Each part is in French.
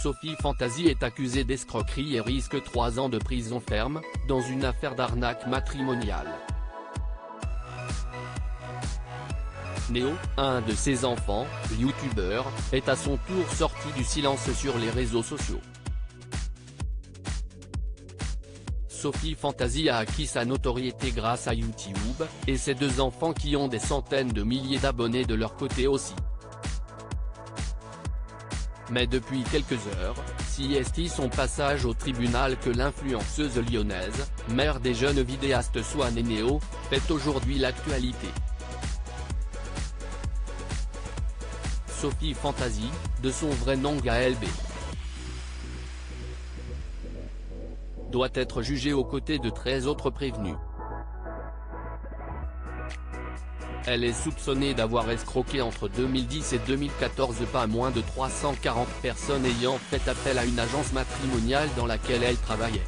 Sophie Fantasy est accusée d'escroquerie et risque 3 ans de prison ferme, dans une affaire d'arnaque matrimoniale. Néo, un de ses enfants, youtubeur, est à son tour sorti du silence sur les réseaux sociaux. Sophie Fantasy a acquis sa notoriété grâce à YouTube, et ses 2 enfants qui ont des centaines de milliers d'abonnés de leur côté aussi. Mais depuis quelques heures, c'est son passage au tribunal que l'influenceuse lyonnaise, mère des jeunes vidéastes Swan et Néo, fait aujourd'hui l'actualité. Sophie Fantasy, de son vrai nom Gaëlle B, doit être jugée aux côtés de 13 autres prévenus. Elle est soupçonnée d'avoir escroqué entre 2010 et 2014 pas moins de 340 personnes ayant fait appel à une agence matrimoniale dans laquelle elle travaillait.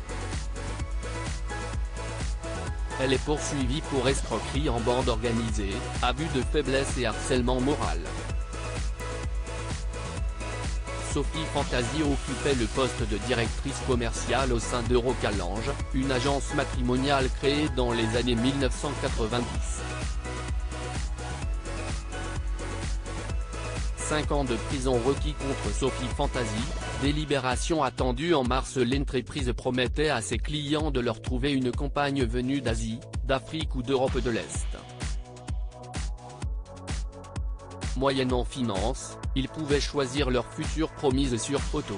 Elle est poursuivie pour escroquerie en bande organisée, abus de faiblesse et harcèlement moral. Sophie Fantasy occupait le poste de directrice commerciale au sein d'Eurocalange, une agence matrimoniale créée dans les années 1990. 5 ans de prison requis contre Sophie Fantasy, délibération attendue en mars. L'entreprise promettait à ses clients de leur trouver une compagne venue d'Asie, d'Afrique ou d'Europe de l'Est. Moyennant finance, ils pouvaient choisir leur future promise sur photo.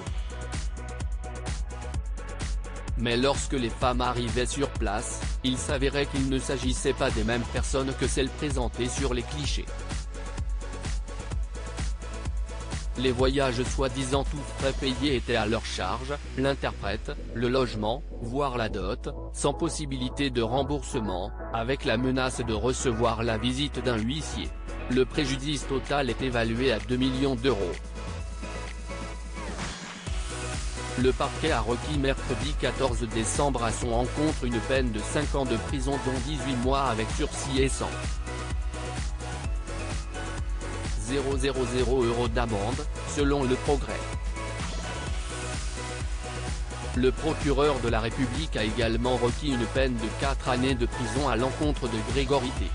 Mais lorsque les femmes arrivaient sur place, il s'avérait qu'il ne s'agissait pas des mêmes personnes que celles présentées sur les clichés. Les voyages soi-disant tout frais payés étaient à leur charge, l'interprète, le logement, voire la dot, sans possibilité de remboursement, avec la menace de recevoir la visite d'un huissier. Le préjudice total est évalué à 2 millions d'euros. Le parquet a requis mercredi 14 décembre à son encontre une peine de 5 ans de prison dont 18 mois avec sursis et 100 000 € d'amende, selon Le Progrès. Le procureur de la République a également requis une peine de 4 années de prison à l'encontre de Grégory T,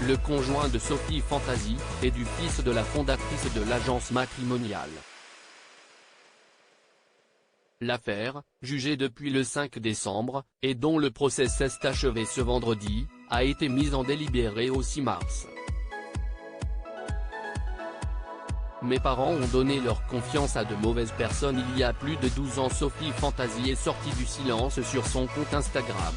le conjoint de Sophie Fantasy, et du fils de la fondatrice de l'agence matrimoniale. L'affaire, jugée depuis le 5 décembre, et dont le procès s'est achevé ce vendredi, a été mise en délibéré au 6 mars. Mes parents ont donné leur confiance à de mauvaises personnes il y a plus de 12 ans. Sophie Fantasy est sortie du silence sur son compte Instagram.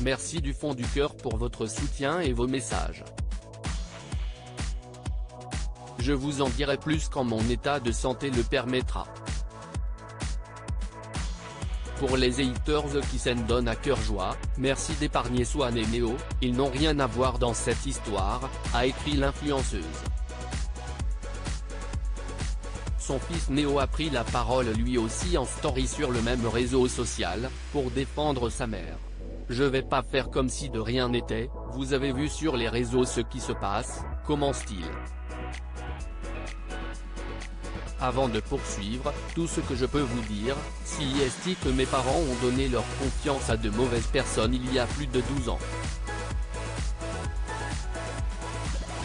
Merci du fond du cœur pour votre soutien et vos messages. Je vous en dirai plus quand mon état de santé le permettra. Pour les haters qui s'en donnent à cœur joie, merci d'épargner Swan et Néo, ils n'ont rien à voir dans cette histoire, a écrit l'influenceuse. Son fils Néo a pris la parole lui aussi en story sur le même réseau social, pour défendre sa mère. Je vais pas faire comme si de rien n'était, vous avez vu sur les réseaux ce qui se passe, commence-t-il. Avant de poursuivre, tout ce que je peux vous dire, c'est que mes parents ont donné leur confiance à de mauvaises personnes il y a plus de 12 ans.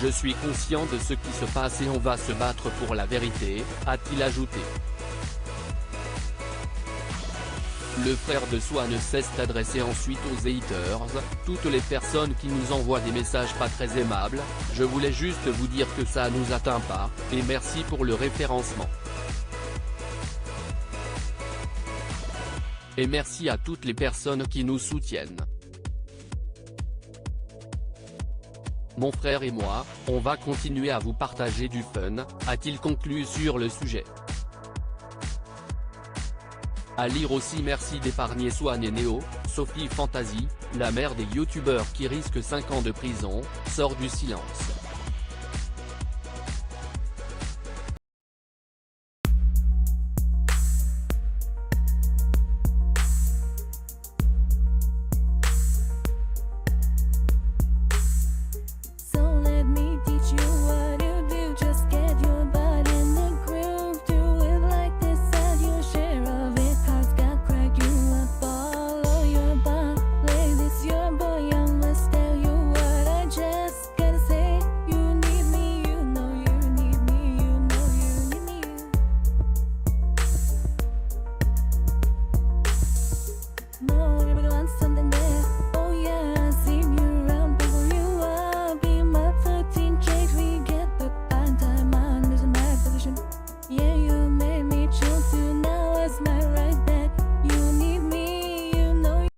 Je suis conscient de ce qui se passe et on va se battre pour la vérité, a-t-il ajouté. Le frère de Swan s'est adressé ensuite aux haters, toutes les personnes qui nous envoient des messages pas très aimables, je voulais juste vous dire que ça nous atteint pas, et merci pour le référencement. Et merci à toutes les personnes qui nous soutiennent. Mon frère et moi, on va continuer à vous partager du fun, a-t-il conclu sur le sujet. À lire aussi merci d'épargner Swan et Néo, Sophie Fantasy, la mère des youtubeurs qui risque 5 ans de prison, sort du silence.